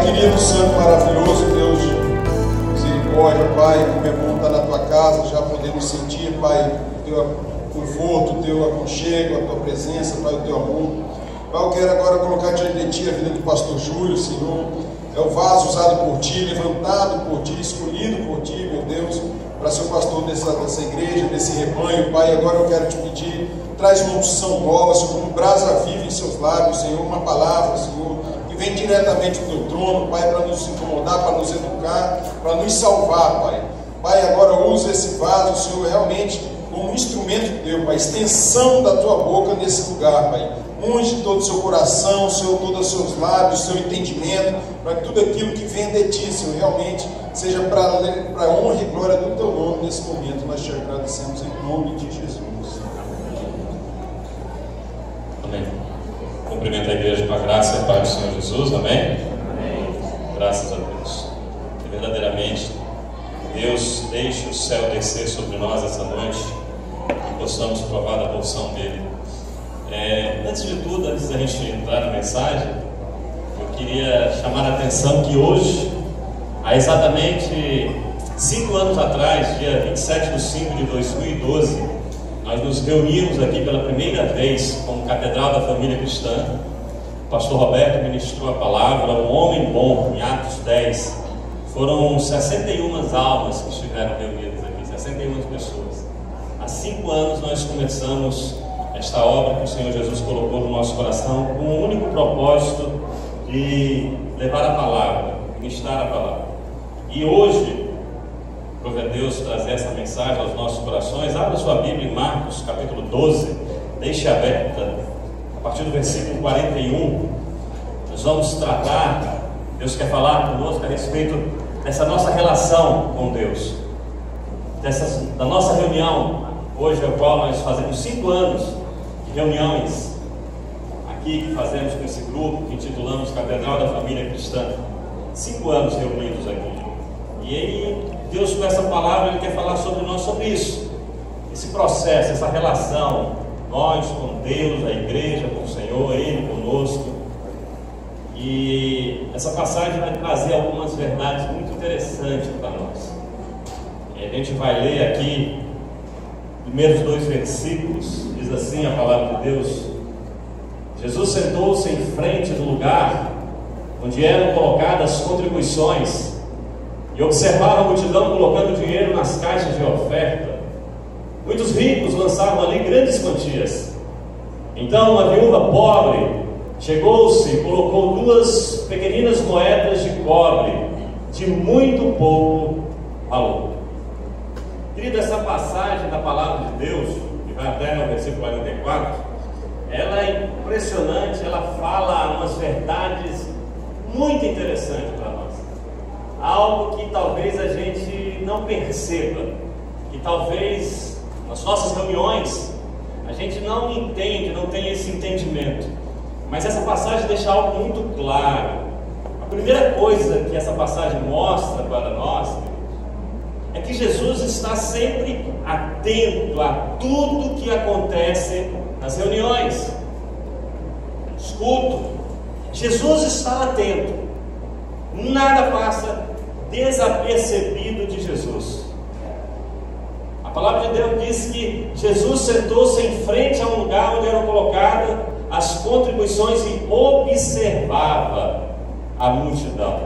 Pai querido, santo, maravilhoso, Deus de misericórdia, Pai, como é bom estar na tua casa, já podemos sentir, Pai, o teu conforto, o teu aconchego, a tua presença, Pai, o teu amor. Pai, eu quero agora colocar diante de ti a vida do pastor Júlio, Senhor. É o vaso usado por ti, levantado por ti, escolhido por ti, meu Deus, para ser o pastor dessa igreja, desse rebanho. Pai, agora eu quero te pedir, traz uma unção nova, Senhor, como brasa viva em seus lábios, Senhor, uma palavra, Senhor, que vem diretamente do teu trono, Pai, para nos incomodar, para nos educar, para nos salvar, Pai. Pai, agora usa esse vaso, Senhor, realmente como um instrumento teu, Pai, extensão da tua boca nesse lugar, Pai. Unge todo o seu coração, Senhor, todos os seus lábios, seu entendimento, para que tudo aquilo que vem de ti, Senhor, realmente seja para a honra e glória do teu nome nesse momento. Nós te agradecemos em nome de Jesus. Amém. Cumprimento a igreja com a graça e a paz do Senhor Jesus. Amém? Amém. Graças a Deus. Que verdadeiramente Deus deixe o céu descer sobre nós essa noite e possamos provar da porção dele. Antes de tudo, antes da gente entrar na mensagem, eu queria chamar a atenção que hoje, há exatamente 5 anos atrás, dia 27/5/2012, nós nos reunimos aqui pela primeira vez como Catedral da Família Cristã. O pastor Roberto ministrou a palavra, um homem bom, em Atos 10. Foram 61 almas que estiveram reunidas aqui, 61 pessoas. Há 5 anos nós começamos esta obra que o Senhor Jesus colocou no nosso coração com o único propósito de levar a palavra, ministrar a palavra. E hoje, prove a Deus trazer essa mensagem aos nossos corações. Abra sua Bíblia em Marcos capítulo 12, deixe aberta, a partir do versículo 41. Nós vamos tratar, Deus quer falar conosco a respeito dessa nossa relação com Deus, da nossa reunião, hoje é o qual nós fazemos 5 anos de reuniões aqui que fazemos com esse grupo que intitulamos Catedral da Família Cristã. 5 anos reunidos aqui. E aí Deus, com essa palavra, Ele quer falar sobre nós, sobre isso, esse processo, essa relação, nós com Deus, a igreja com o Senhor, Ele conosco. E essa passagem vai trazer algumas verdades muito interessantes para nós. E a gente vai ler aqui primeiros 2 versículos. Diz assim a palavra de Deus: Jesus sentou-se em frente do lugar onde eram colocadas contribuições e observava a multidão colocando dinheiro nas caixas de oferta. Muitos ricos lançavam ali grandes quantias. Então uma viúva pobre chegou-se e colocou 2 pequeninas moedas de cobre de muito pouco valor. Querido, essa passagem da palavra de Deus, que vai até o versículo 44, ela é impressionante, ela fala umas verdades muito interessantes para nós. Algo que talvez a gente não perceba, que talvez nas nossas reuniões a gente não entende, não tem esse entendimento. Mas essa passagem deixa algo muito claro. A primeira coisa que essa passagem mostra para nós é que Jesus está sempre atento a tudo que acontece nas reuniões. Escuto, Jesus está atento. Nada passa desapercebido de Jesus. A palavra de Deus diz que Jesus sentou-se em frente a um lugar onde eram colocadas as contribuições e observava a multidão.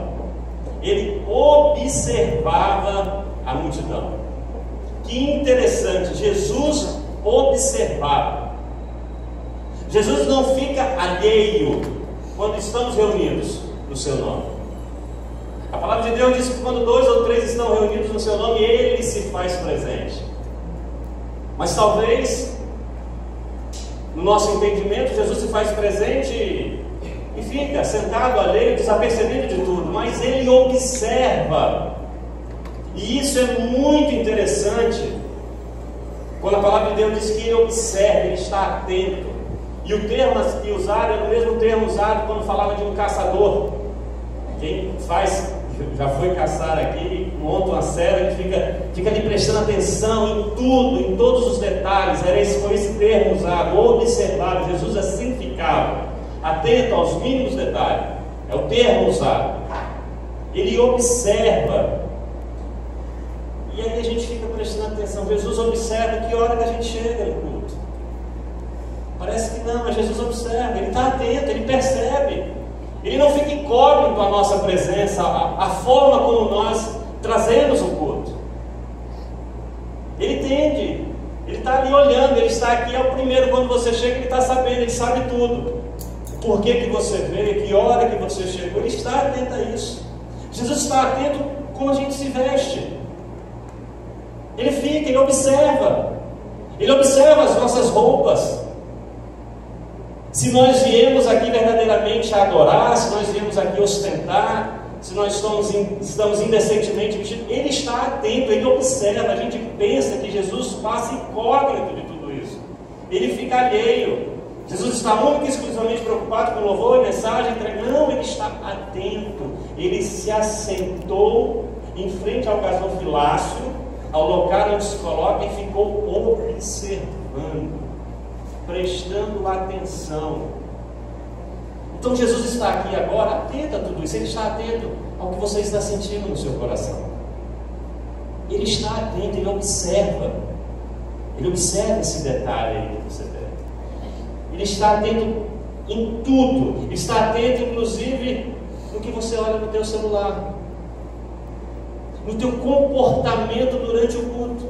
Ele observava a multidão. Que interessante, Jesus observava. Jesus não fica alheio quando estamos reunidos no seu nome. A palavra de Deus diz que quando 2 ou 3 estão reunidos no seu nome, Ele se faz presente. Mas talvez no nosso entendimento Jesus se faz presente e fica sentado alheio, desapercebido de tudo, mas Ele observa. E isso é muito interessante, quando a palavra de Deus diz que Ele observa, Ele está atento. E o termo que usaram é o mesmo termo usado quando falava de um caçador. Quem já foi caçar aqui, monta uma cela e fica ali prestando atenção em tudo, em todos os detalhes. Foi esse termo usado, observar. Jesus assim ficava, atento aos mínimos detalhes. É o termo usado. Ele observa. E aí a gente fica prestando atenção. Jesus observa que hora que a gente chega no culto. Parece que não, mas Jesus observa, Ele está atento, Ele percebe. Ele não fica incógnito à nossa presença, a forma como nós trazemos o culto. Ele entende, Ele está ali olhando, Ele está aqui, é o primeiro, quando você chega, Ele está sabendo, Ele sabe tudo. Por que você veio, que hora que você chegou, Ele está atento a isso. Jesus está atento como a gente se veste. Ele fica, Ele observa as nossas roupas. Se nós viemos aqui verdadeiramente a adorar, se nós viemos aqui ostentar, se nós estamos indecentemente vestidos, Ele está atento, Ele observa. A gente pensa que Jesus passa incógnito de tudo isso. Ele fica alheio. Jesus está único e exclusivamente preocupado com louvor e mensagem. Não, Ele está atento. Ele se assentou em frente ao gasofilácio, ao local onde se coloca, e ficou observando, prestando atenção. Então Jesus está aqui agora atento a tudo isso. Ele está atento ao que você está sentindo no seu coração. Ele está atento, Ele observa esse detalhe aí que você tem. Ele está atento em tudo. Ele está atento inclusive no que você olha no teu celular, no teu comportamento durante o culto,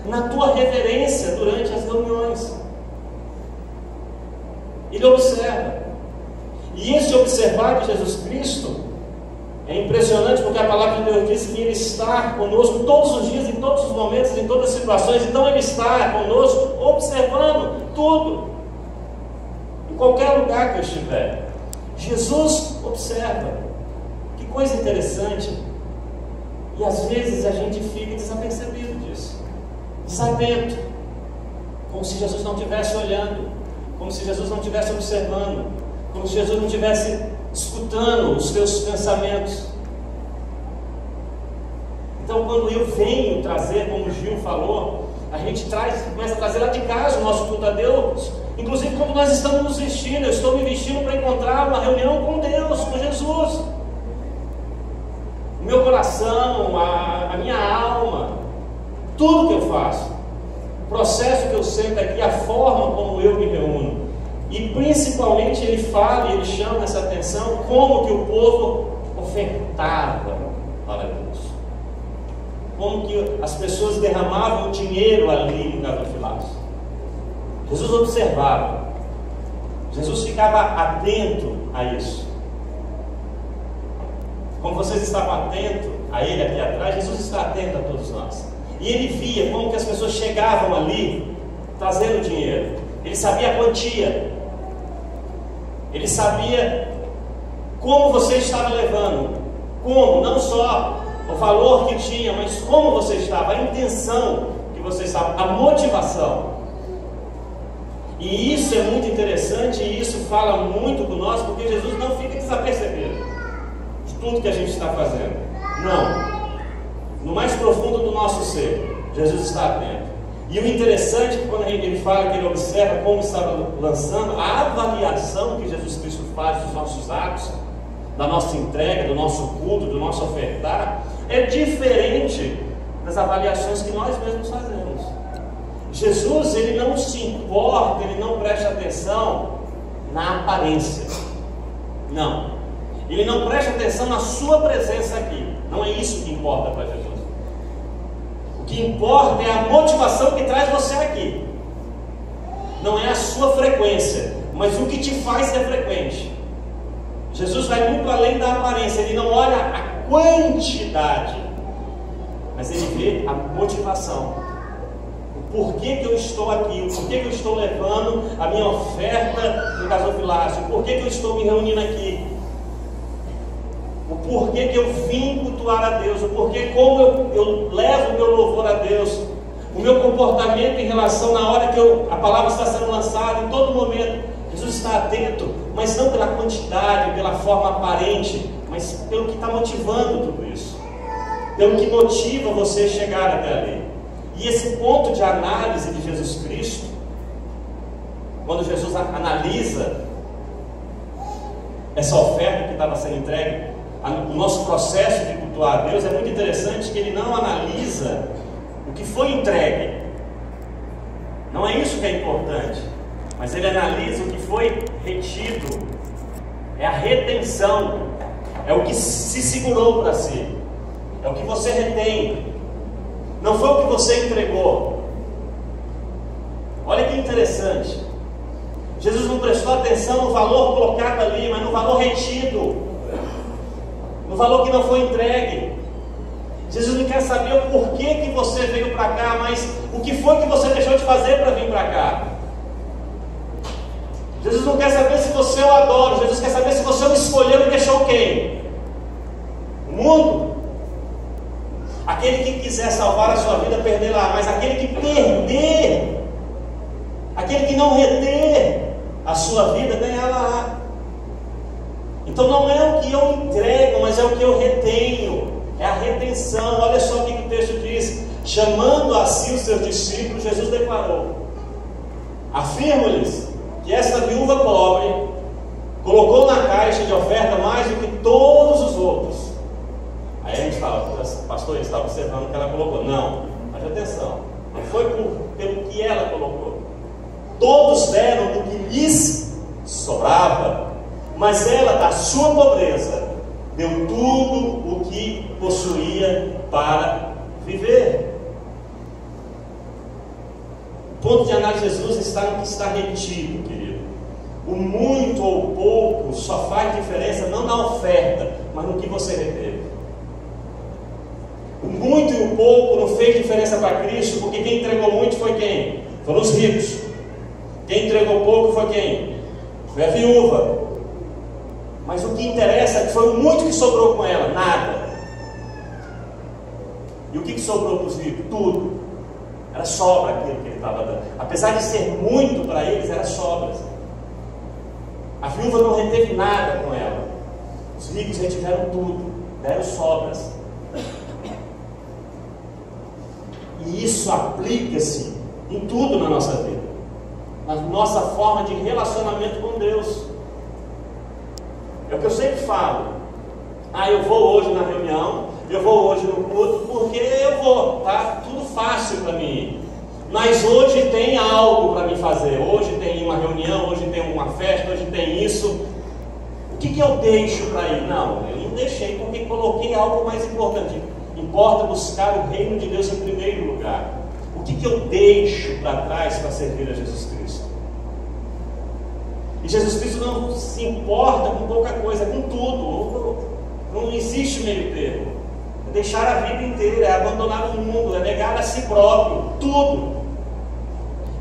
na tua reverência durante as reuniões. Ele observa. E esse observar de Jesus Cristo é impressionante, porque a palavra de Deus diz que Ele está conosco todos os dias, em todos os momentos, em todas as situações. Então Ele está conosco observando tudo, em qualquer lugar que eu estiver. Jesus observa. Que coisa interessante. E às vezes a gente fica desapercebido disso, desatento, como se Jesus não estivesse olhando, como se Jesus não estivesse observando, como se Jesus não estivesse escutando os teus pensamentos. Então, quando eu venho trazer, como o Gil falou, a gente começa a trazer lá de casa o nosso culto a Deus. Inclusive quando nós estamos nos vestindo, eu estou me vestindo para encontrar uma reunião com Deus, com Jesus. O meu coração, a minha alma, tudo que eu faço, o processo que eu sento aqui, a forma como eu me reúno. E principalmente Ele fala e Ele chama essa atenção como que o povo ofertava para Deus, como que as pessoas derramavam dinheiro ali no gasofilácio. Jesus observava, Jesus ficava atento a isso. Como vocês estavam atentos a Ele aqui atrás, Jesus está atento a todos nós. E Ele via como que as pessoas chegavam ali trazendo dinheiro. Ele sabia a quantia, Ele sabia como você estava levando, como, não só o valor que tinha, mas como você estava, a intenção que você estava, a motivação. E isso é muito interessante, e isso fala muito com nós, porque Jesus não fica desapercebido de tudo que a gente está fazendo. Não. No mais profundo do nosso ser, Jesus está atento. E o interessante é que quando ele fala que Ele observa como estava lançando, a avaliação que Jesus Cristo faz dos nossos atos, da nossa entrega, do nosso culto, do nosso ofertar, é diferente das avaliações que nós mesmos fazemos. Jesus, Ele não se importa, Ele não presta atenção na aparência. Não. Ele não presta atenção na sua presença aqui. Não é isso que importa para Jesus. O que importa é a motivação que traz você aqui. Não é a sua frequência, mas o que te faz ser frequente. Jesus vai muito além da aparência. Ele não olha a quantidade, mas Ele vê a motivação. O porquê que eu estou aqui, o porquê que eu estou levando a minha oferta no gasofilácio, o porquê que eu estou me reunindo aqui, o porquê que eu vim cultuar a Deus, o porquê como eu levo o meu louvor a Deus, o meu comportamento em relação na hora que a palavra está sendo lançada, em todo momento. Jesus está atento, mas não pela quantidade, pela forma aparente, mas pelo que está motivando tudo isso, pelo que motiva você chegar até ali. E esse ponto de análise de Jesus Cristo, quando Jesus analisa essa oferta que estava sendo entregue, o nosso processo de cultuar a Deus, é muito interessante que ele não analisa o que foi entregue. Não é isso que é importante, mas ele analisa o que foi retido. É a retenção, é o que se segurou para si, é o que você retém, não foi o que você entregou. Olha que interessante, Jesus não prestou atenção no valor colocado ali, mas no valor retido, no valor que não foi entregue. Jesus não quer saber o porquê que você veio para cá, mas o que foi que você deixou de fazer para vir para cá. Jesus não quer saber se você o adora, Jesus quer saber se você o escolheu e deixou quem? O mundo. Aquele que quiser salvar a sua vida, perder lá, mas aquele que perder, aquele que não reter a sua vida, ganhar lá. Então não é o que eu entrego, mas é o que eu retenho, é a retenção. Olha só o que o texto diz: chamando a si os seus discípulos, Jesus declarou: afirmo-lhes que esta viúva pobre colocou na caixa de oferta mais do que todos os outros. Aí a gente fala: pastor, ele está observando o que ela colocou. Não, preste atenção, não foi pelo que ela colocou. Todos deram do que lhes sobrava, mas ela, da sua pobreza, deu tudo o que possuía para viver. O ponto de análise de Jesus está no que está retido, querido. O muito ou pouco só faz diferença não na oferta, mas no que você reteve. O muito e o pouco não fez diferença para Cristo, porque quem entregou muito foi quem? Foram os ricos. Quem entregou pouco foi quem? Foi a viúva. Mas o que interessa é que foi o muito que sobrou com ela, nada. E o que sobrou para os ricos? Tudo. Era sobra aquilo que ele estava dando. Apesar de ser muito para eles, era sobras. A viúva não reteve nada com ela. Os ricos retiveram tudo, deram sobras. E isso aplica-se em tudo na nossa vida, na nossa forma de relacionamento com Deus. É o que eu sempre falo: eu vou hoje na reunião, eu vou hoje no culto, porque eu vou, tá tudo fácil para mim. Mas hoje tem algo para me fazer, hoje tem uma reunião, hoje tem uma festa, hoje tem isso. O que eu deixo para ir? Não, eu não deixei porque coloquei algo mais importante. Importa buscar o reino de Deus em primeiro lugar. O que eu deixo para trás para servir a Jesus Cristo? E Jesus Cristo não se importa com pouca coisa, com tudo. Não existe meio termo. É deixar a vida inteira, é abandonar o mundo, é negar a si próprio, tudo.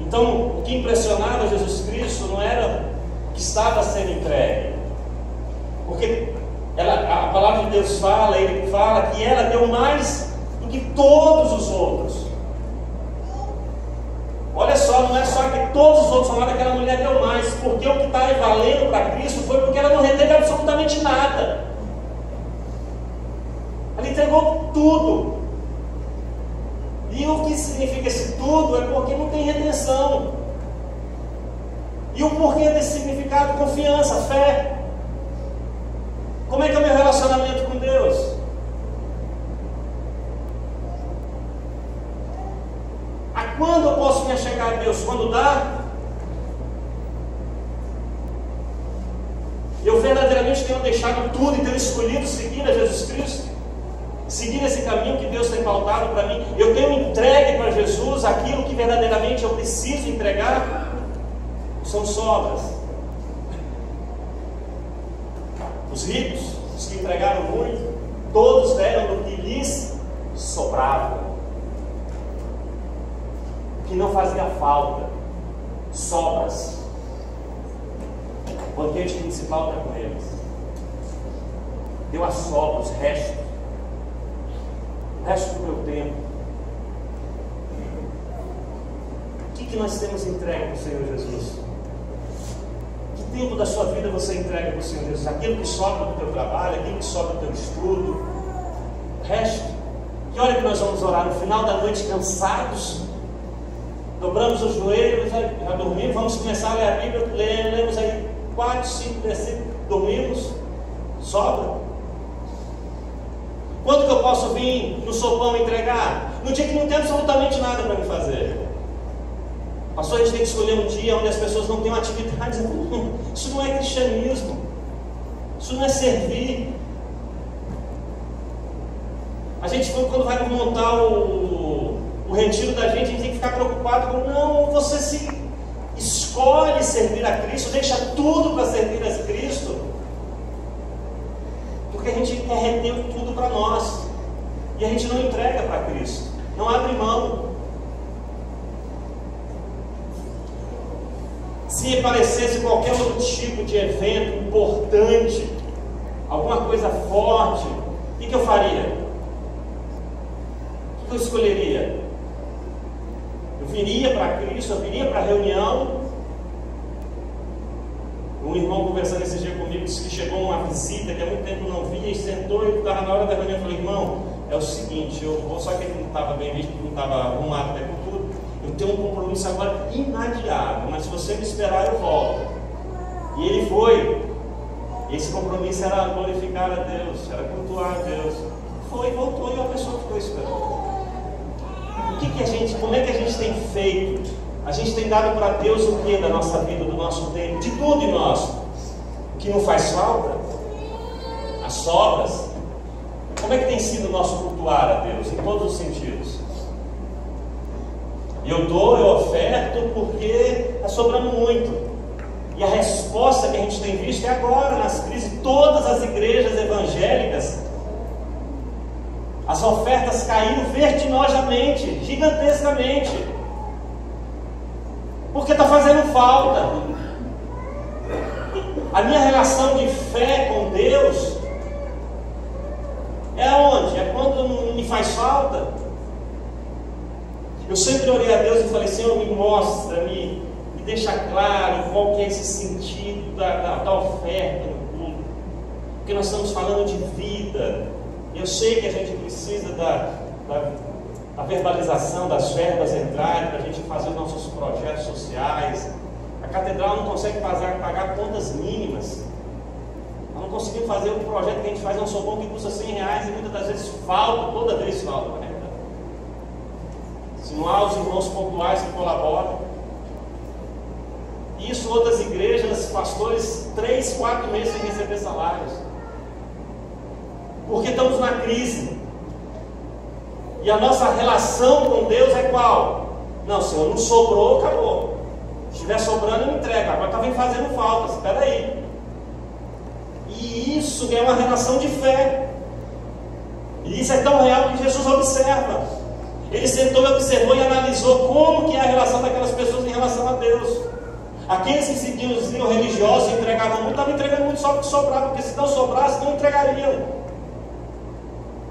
Então, o que impressionava Jesus Cristo não era o que estava sendo entregue, porque a palavra de Deus fala, ele fala que ela deu mais do que todos os outros. Olha só, não é só que todos os outros falaram que aquela mulher deu mais, porque o que está valendo para Cristo foi porque ela não reteve absolutamente nada. Ela entregou tudo. E o que significa esse tudo é porque não tem redenção. E o porquê desse significado? Confiança, fé. Como é que é o meu relacionamento com Deus? A quando eu posso me achegar a Deus? Quando dá? Eu verdadeiramente tenho deixado tudo e tenho escolhido seguir a Jesus Cristo? Seguir esse caminho que Deus tem pautado para mim? Eu tenho entregue para Jesus aquilo que verdadeiramente eu preciso entregar? São sobras. Os ricos, os que entregaram muito, todos deram do que lhes sobrava, o que não fazia falta, sobras. O banquete principal está com eles. Deu a sobra, os restos. O resto do meu tempo. O que nós temos entregue para o Senhor Jesus? Que tempo da sua vida você entrega para o Senhor Jesus? Aquilo que sobra do teu trabalho, aquilo que sobra do teu estudo, o resto. Que hora que nós vamos orar? No final da noite, cansados, dobramos os joelhos, já dormimos, vamos começar a ler a Bíblia, lemos aí 4, 5 versículos, dormimos, sobra. Quando que eu posso vir no sopão entregar? No dia que não tem absolutamente nada para me fazer. Pastor, a gente tem que escolher um dia onde as pessoas não têm uma atividade. Isso não é cristianismo. Isso não é servir. A gente, quando vai montar o retiro da gente, a gente tem que ficar preocupado com, não, você se escolhe servir a Cristo, deixa tudo para servir a Cristo, porque a gente quer reter tudo para nós, e a gente não entrega para Cristo, não abre mão. Se aparecesse qualquer outro tipo de evento importante, alguma coisa forte, o que eu faria? O que eu escolheria? Eu viria para Cristo, eu viria para a reunião. Um irmão conversando esse dia comigo disse que chegou uma visita que há muito tempo não via e sentou e estava na hora da reunião. Eu falei, irmão, é o seguinte, eu vou, só que ele não estava bem visto, não estava arrumado até com tudo. Eu tenho um compromisso agora inadiável, mas se você me esperar, eu volto. E ele foi. E esse compromisso era glorificar a Deus, era cultuar a Deus. Foi, voltou e a pessoa ficou esperando. Como é que a gente tem feito? A gente tem dado para Deus o que da nossa vida, do nosso tempo, de tudo em nós, que não faz falta? As sobras. Como é que tem sido o nosso cultuar a Deus, em todos os sentidos? Eu dou, eu oferto, porque está sobrando muito. E a resposta que a gente tem visto é agora, nas crises, todas as igrejas evangélicas, as ofertas caíram vertiginosamente, gigantescamente, porque está fazendo falta. A minha relação de fé com Deus é onde? É quando não me faz falta. Eu sempre orei a Deus e falei, Senhor, me mostra, me deixa claro qual que é esse sentido da oferta no culto, porque nós estamos falando de vida. Eu sei que a gente precisa da verbalização das verbas entrarem para a gente fazer os nossos projetos sociais. A catedral não consegue pagar contas mínimas. Nós não conseguimos fazer o projeto que a gente faz, não sou bom, que custa R$100 e muitas das vezes falta, toda vez falta, né? Se não há os irmãos pontuais que colaboram. Isso, outras igrejas, pastores, 3, 4 meses sem receber salários. Porque estamos na crise. E a nossa relação com Deus é qual? Não, Senhor, não sobrou, acabou. Se estiver sobrando, eu entrego. Agora está fazendo falta, espera aí. E isso é uma relação de fé. E isso é tão real que Jesus observa. Ele sentou e observou e analisou como que é a relação daquelas pessoas em relação a Deus. Aqueles que se diziam religiosos e entregavam muito, estavam entregando muito só porque sobrava, porque se não sobrasse, não entregariam.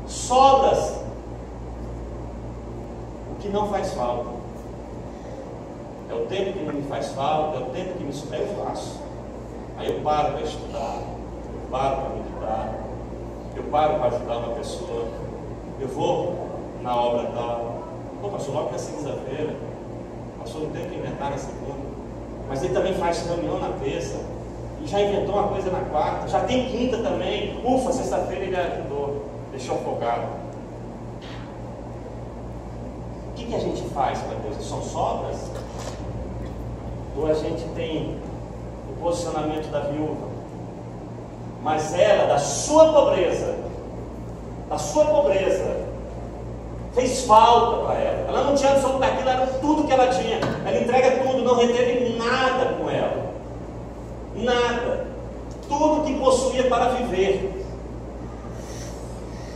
Sobras. O que não faz falta. É o tempo que não me faz falta, é o tempo que me sobra, eu faço. Aí eu paro para estudar, eu paro para meditar, eu paro para ajudar uma pessoa, eu vou na obra tal. Pô, pastor, logo na segunda-feira, pastor, não tem que inventar na segunda. Mas ele também faz reunião na terça, e já inventou uma coisa na quarta, já tem quinta também. Ufa, sexta-feira ele ajudou, deixou folgado. O que a gente faz para Deus? São sobras? Ou a gente tem o posicionamento da viúva? Mas ela, da sua pobreza, fez falta para ela. Ela não tinha absolutamente aquilo, era tudo que ela tinha. Ela entrega tudo, não reteve nada com ela. Nada. Tudo que possuía para viver.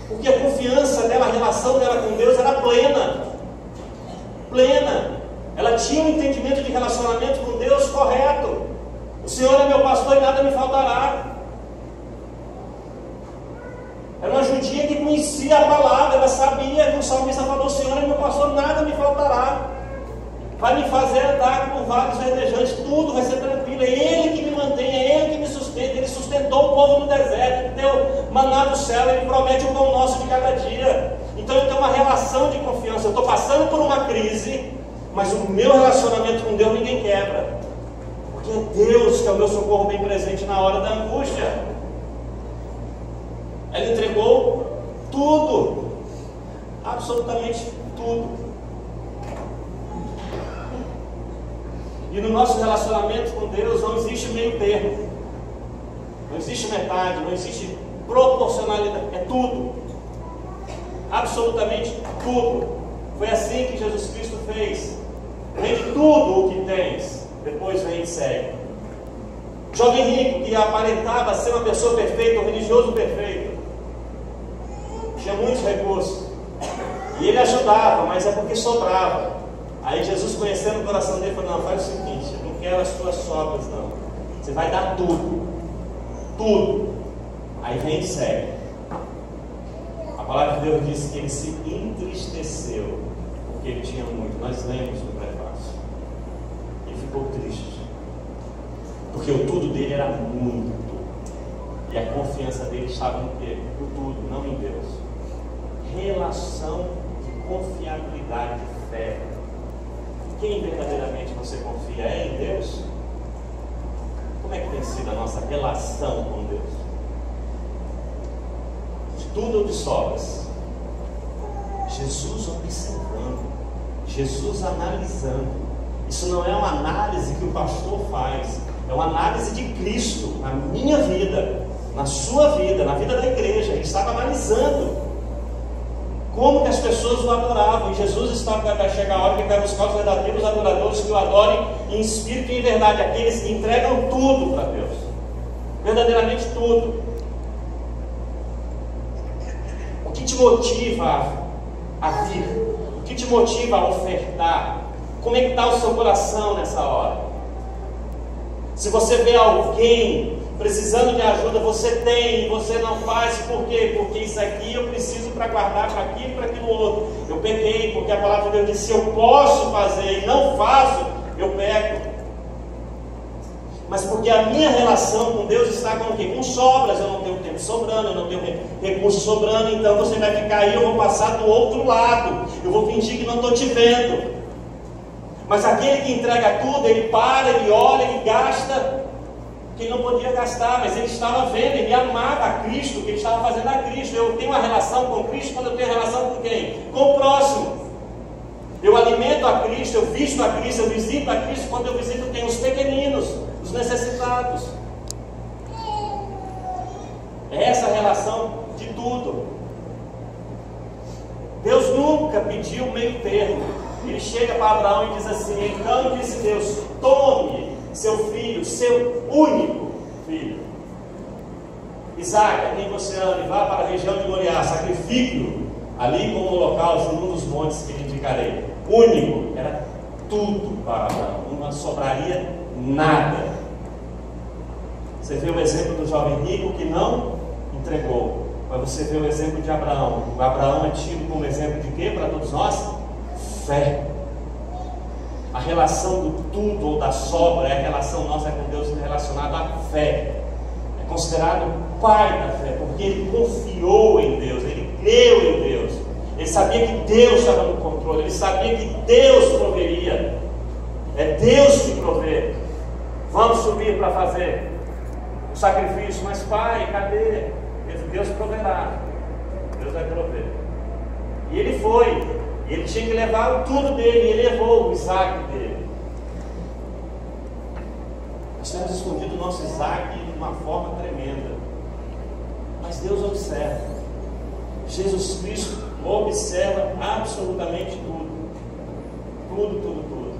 Porque a confiança dela, a relação dela com Deus era plena. Plena. Ela tinha um entendimento de relacionamento com Deus correto. O Senhor é meu pastor e nada me faltará. Era uma judia que conhecia a palavra, ela sabia que o salmista falou, o Senhor é meu pastor, nada me faltará. Vai me fazer andar por vários verdejantes, tudo vai ser tranquilo. É Ele que me mantém, é Ele que me sustenta. Ele sustentou o povo no deserto, Ele deu maná do céu, Ele promete o pão nosso de cada dia. Então eu tenho uma relação de confiança. Eu estou passando por uma crise, mas o meu relacionamento com Deus ninguém quebra. Porque é Deus que é o meu socorro bem presente na hora da angústia. Ela entregou Tudo. Absolutamente tudo. E no nosso relacionamento com Deus não existe meio termo. Não existe metade, não existe proporcionalidade. É tudo. Absolutamente tudo. Foi assim que Jesus Cristo fez. Vende tudo o que tens, depois vem e segue. Jovem rico que aparentava ser uma pessoa perfeita, um religioso perfeito, tinha muitos recursos, e ele ajudava, mas é porque sobrava. Aí Jesus, conhecendo o coração dele, falou: não, faz o seguinte, eu não quero as tuas sobras não, você vai dar tudo, tudo. Aí vem e segue. A palavra de Deus diz que ele se entristeceu porque ele tinha muito. Nós lemos no prefácio. Ele ficou triste porque o tudo dele era muito, e a confiança dele estava em quê? No tudo, não em Deus. Relação de confiabilidade, de fé. Quem verdadeiramente você confia é em Deus? Como é que tem sido a nossa relação com Deus? De tudo ou de sobras? Jesus observando, Jesus analisando. Isso não é uma análise que o pastor faz, é uma análise de Cristo na minha vida, na sua vida, na vida da igreja. Ele estava analisando como que as pessoas o adoravam, e Jesus vai chegar a hora que ele vai buscar os verdadeiros adoradores que o adorem em espírito e em verdade, aqueles que entregam tudo para Deus, verdadeiramente tudo. O que te motiva a vir? O que te motiva a ofertar? Como é que está o seu coração nessa hora? Se você vê alguém precisando de ajuda, você tem, e você não faz, por quê? Porque isso aqui eu preciso para guardar para aquilo e para aquilo outro. Eu peguei, porque a palavra de Deus diz: se eu posso fazer e não faço, eu pego. Mas porque a minha relação com Deus está com o quê? Com sobras. Eu não tenho tempo sobrando, eu não tenho recurso sobrando, então você vai ficar aí, eu vou passar do outro lado, eu vou fingir que não estou te vendo. Mas aquele que entrega tudo, ele para, ele olha, ele gasta que ele não podia gastar, mas ele estava vendo, ele amava a Cristo, o que ele estava fazendo a Cristo. Eu tenho uma relação com Cristo quando eu tenho relação com quem? Com o próximo. Eu alimento a Cristo, eu visto a Cristo, eu visito a Cristo quando eu visito quem? Os pequeninos, os necessitados. É essa a relação de tudo. Deus nunca pediu meio termo. Ele chega para Abraão e diz assim: então disse Deus, tome seu filho, seu único filho, Isaac, a quem você ama, e vá para a região de Moriá, sacrifique-o ali como holocausto num dos montes que lhe indicarei. Único, era tudo para Abraão, não sobraria nada. Você vê o exemplo do jovem rico que não entregou, mas você vê o exemplo de Abraão. O Abraão é tido como exemplo de quê para todos nós? Fé. A relação do tudo ou da sobra é a relação nossa com Deus relacionada à fé. É considerado o pai da fé, porque ele confiou em Deus, ele creu em Deus, ele sabia que Deus estava no controle, ele sabia que Deus proveria. É Deus que provê. Vamos subir para fazer o sacrifício, mas pai, cadê? Deus proverá, Deus vai prover. E ele foi. Ele tinha que levar tudo dele, ele levou o Isaac dele. Nós temos escondido o nosso Isaac de uma forma tremenda, mas Deus observa. Jesus Cristo observa absolutamente tudo. Tudo.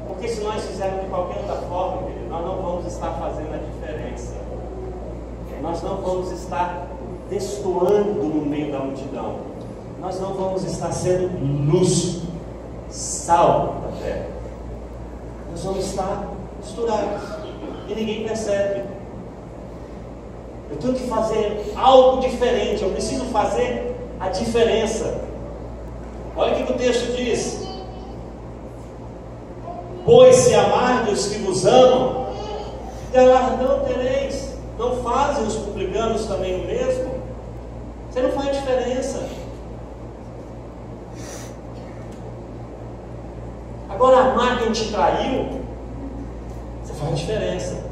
Porque se nós fizermos de qualquer outra forma, querido, nós não vamos estar fazendo a diferença. Nós não vamos estar destoando no meio da multidão. Nós não vamos estar sendo luz, sal da terra. Nós vamos estar misturados e ninguém percebe. Eu tenho que fazer algo diferente, eu preciso fazer a diferença. Olha o que o texto diz: pois se amardes os que vos amam, galardão tereis. Não fazem os publicanos também o mesmo? Você não faz diferença. Agora, amar quem te traiu, você faz diferença.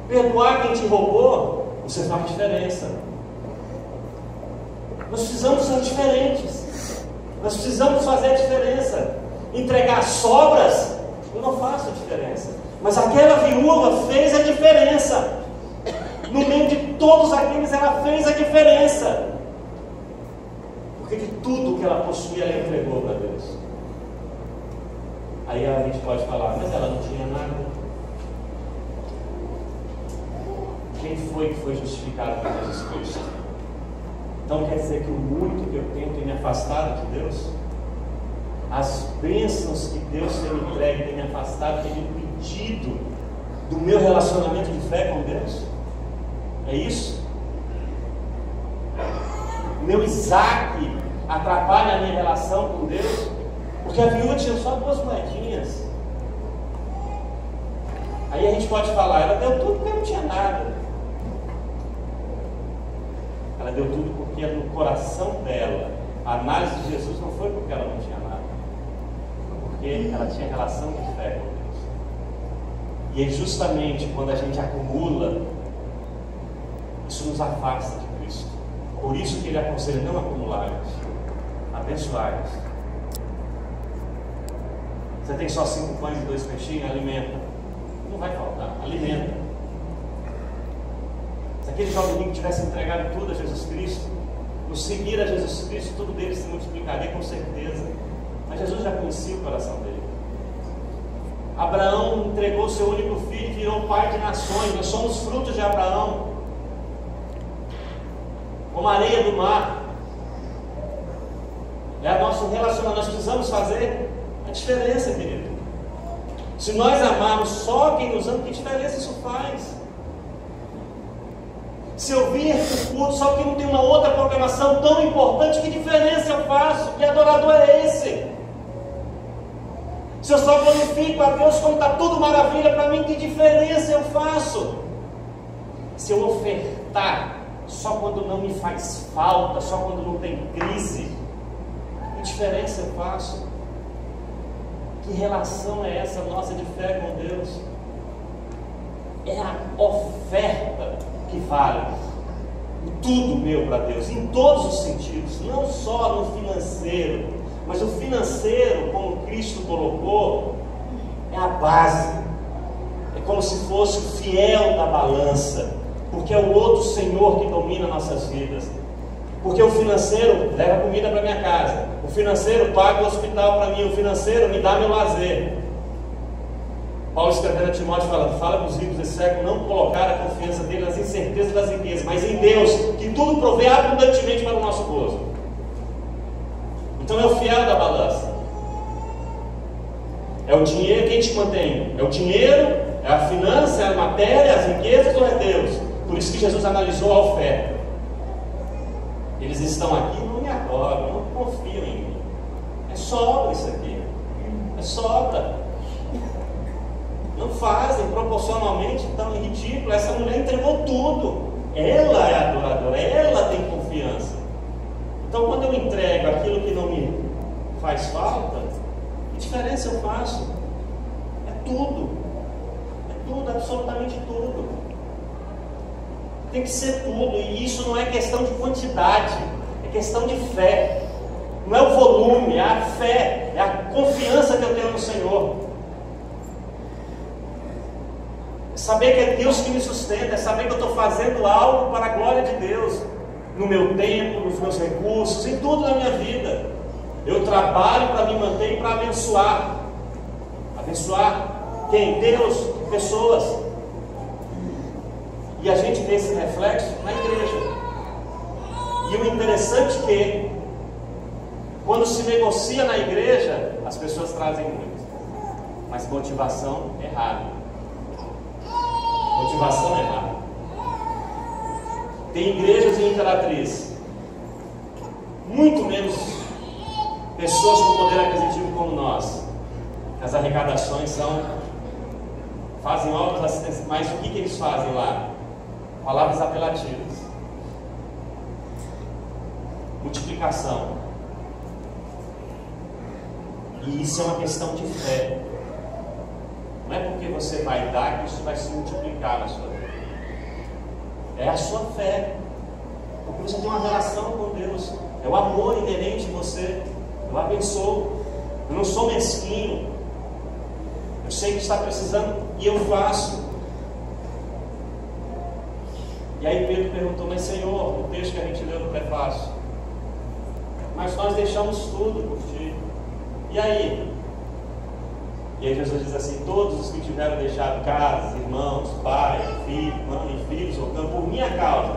Perdoar quem te roubou, você faz diferença. Nós precisamos ser diferentes. Nós precisamos fazer a diferença. Entregar sobras, eu não faço a diferença. Mas aquela viúva fez a diferença. No meio de todos aqueles, ela fez a diferença. Porque de tudo que ela possuía, ela entregou para Deus. Aí a gente pode falar, mas ela não tinha nada. Quem foi que foi justificado por Jesus Cristo? Então quer dizer que o muito que eu tenho tem me afastado de Deus? As bênçãos que Deus tem me entregue tem me afastado, tem me impedido do meu relacionamento de fé com Deus? É isso? O meu Isaac atrapalha a minha relação com Deus? Porque a viúva tinha só 2 moedinhas. Aí a gente pode falar, ela deu tudo porque não tinha nada. Ela deu tudo porque no coração dela, a análise de Jesus não foi porque ela não tinha nada, foi porque ela tinha relação de fé com Deus. E é justamente quando a gente acumula, isso nos afasta de Cristo. Por isso que ele aconselha não acumular-vos, abençoar-vos. Você tem só 5 pães e 2 peixinhos? Alimenta. Não vai faltar, alimenta. Se aquele jovem rico tivesse entregado tudo a Jesus Cristo, no seguir a Jesus Cristo, tudo dele se multiplicaria com certeza. Mas Jesus já conhecia o coração dele. Abraão entregou seu único filho e virou pai de nações. Nós somos frutos de Abraão, como a areia do mar. É o nosso relacionamento. Nós precisamos fazer a diferença, querido. Se nós amarmos só quem nos ama, que diferença isso faz? Se eu vir para o culto só que não tem uma outra programação tão importante, que diferença eu faço? Que adorador é esse? Se eu só glorifico a Deus quando está tudo maravilha para mim, que diferença eu faço? Se eu ofertar só quando não me faz falta, só quando não tem crise, que diferença eu faço? Que relação é essa nossa de fé com Deus? É a oferta que vale. Tudo meu para Deus, em todos os sentidos, não só no financeiro, mas o financeiro, como Cristo colocou, é a base. É como se fosse o fiel da balança, porque é o outro Senhor que domina nossas vidas. Porque o financeiro leva comida para minha casa, o financeiro paga o hospital para mim, o financeiro me dá meu lazer. Paulo escrevendo a Timóteo falando, fala para os ricos desse século não colocar a confiança dele nas incertezas das riquezas, mas em Deus, que tudo provê abundantemente para o nosso gozo. Então é o fiel da balança. É o dinheiro quem te mantém? É o dinheiro, é a finança, é a matéria, as riquezas ou é Deus? Por isso que Jesus analisou a oferta. Eles estão aqui, não me adoram, não confiam em mim. É sobra isso aqui. É sobra. Não fazem proporcionalmente, então é ridículo. Essa mulher entregou tudo. Ela é adoradora, ela tem confiança. Então quando eu entrego aquilo que não me faz falta, que diferença eu faço? É tudo. É tudo, absolutamente tudo. Tem que ser tudo. E isso não é questão de quantidade, é questão de fé. Não é o volume, é a fé, é a confiança que eu tenho no Senhor. Saber que é Deus que me sustenta, é saber que eu estou fazendo algo para a glória de Deus, no meu tempo, nos meus recursos, em tudo na minha vida. Eu trabalho para me manter e para abençoar. Abençoar quem? Deus, pessoas. E a gente vê esse reflexo na igreja. E o interessante é que, quando se negocia na igreja, as pessoas trazem muito, mas motivação errada. Motivação errada. Tem igrejas em Imperatriz, muito menos pessoas com poder aquisitivo como nós. As arrecadações fazem obras assistências, mas o que eles fazem lá? Palavras apelativas. Multiplicação. E isso é uma questão de fé. Não é porque você vai dar que isso vai se multiplicar na sua vida. É a sua fé. O Porque você tem uma relação com Deus. É o amor inerente em você. Eu abençoo. Eu não sou mesquinho. Eu sei que está precisando e eu faço. E aí Pedro perguntou: mas Senhor, o texto que a gente leu no prefácio, mas nós deixamos tudo por Ti. E aí? E aí Jesus diz assim: todos os que tiveram deixado casas, irmãos, pai, filho, mãe, filhos, ou campo, por minha causa,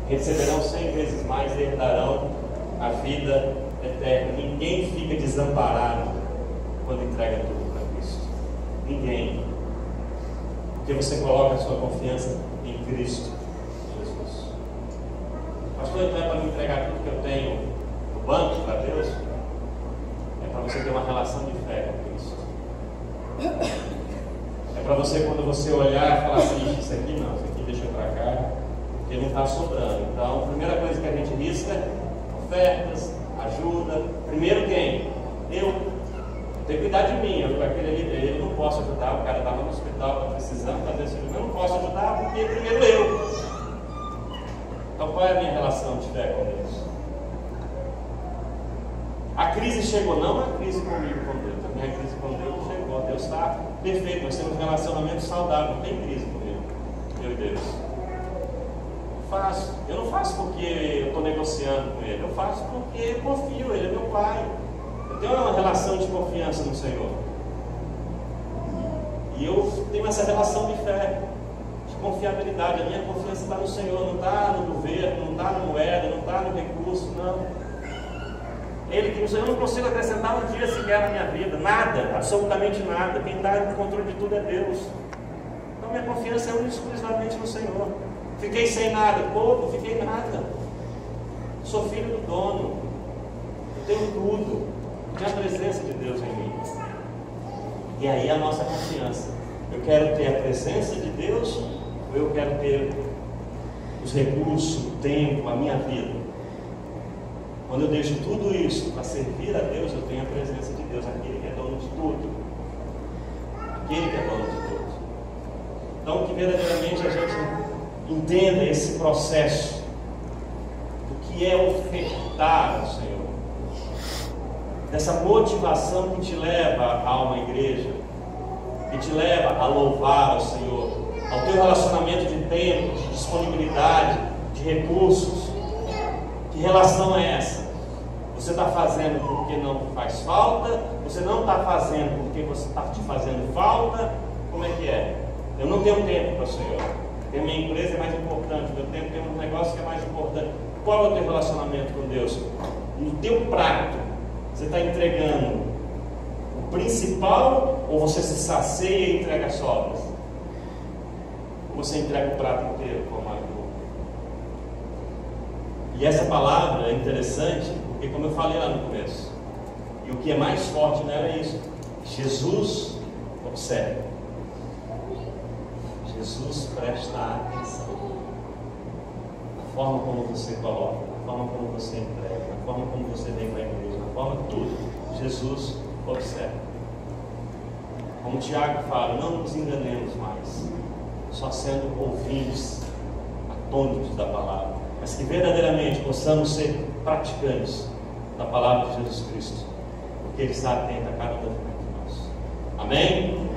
receberão 100 vezes mais e herdarão a vida eterna. Ninguém fica desamparado quando entrega tudo para Cristo. Ninguém. Porque você coloca a sua confiança em Cristo Jesus. Pastor, então é para me entregar tudo que eu tenho no banco para Deus? É para você ter uma relação de fé com Cristo. É para você, quando você olhar e falar assim: isso aqui não, isso aqui deixa eu para cá, porque não está sobrando. Então, a primeira coisa que a gente risca é ofertas, ajuda. Primeiro quem? Eu. Tem que cuidar de mim. Aquele ali, eu não posso ajudar. O cara estava no hospital, está precisando fazer cirurgia. Eu não posso ajudar porque primeiro eu. Então, qual é a minha relação de fé com Deus? A crise chegou, não a crise comigo, com Deus. A minha crise com Deus chegou. Deus está perfeito. Nós temos um relacionamento saudável. Não tem crise comigo, eu e Deus. Faço. Eu não faço porque eu estou negociando com Ele. Eu faço porque eu confio. Ele é meu Pai. Eu tenho uma relação de confiança no Senhor. E eu tenho essa relação de fé, de confiabilidade. A minha confiança está no Senhor, não está no governo, não está na moeda, não está no recurso, não. Ele que eu não consigo acrescentar um dia sequer na minha vida, nada, absolutamente nada. Quem está no controle de tudo é Deus. Então minha confiança é exclusivamente no Senhor. Fiquei sem nada, pouco, fiquei nada. Sou filho do dono, eu tenho tudo. Tem a presença de Deus em mim. E aí a nossa confiança: eu quero ter a presença de Deus, ou eu quero ter os recursos, o tempo, a minha vida? Quando eu deixo tudo isso para servir a Deus, eu tenho a presença de Deus, aquele que é dono de tudo. Aquele que é dono de tudo. Então, que verdadeiramente a gente entenda esse processo do que é ofertar ao Senhor. Dessa motivação que te lva a uma igreja, que te leva a louvar ao Senhor, ao teu relacionamento de tempo, de disponibilidade, de recursos. Que relação é essa? Você está fazendo porque não faz falta? Você não está fazendo porque você está te fazendo falta? Como é que é? Eu não tenho tempo para o Senhor. A minha empresa é mais importante, meu tempo tem um negócio que é mais importante. Qual é o teu relacionamento com Deus? No teu prato, você está entregando o principal, ou você se sacia e entrega as sobras? Ou você entrega o prato inteiro como a E essa palavra é interessante, porque como eu falei lá no começo, e o que é mais forte nela é isso: Jesus observa. Jesus presta atenção na forma como você coloca, na forma como você entrega, na forma como você vem para a igreja, na forma de tudo. Jesus observa. Como o Tiago fala, não nos enganemos mais, só sendo ouvintes, atônitos da palavra, mas que verdadeiramente possamos ser praticantes da palavra de Jesus Cristo, porque Ele está atento a cada movimento nosso. Amém?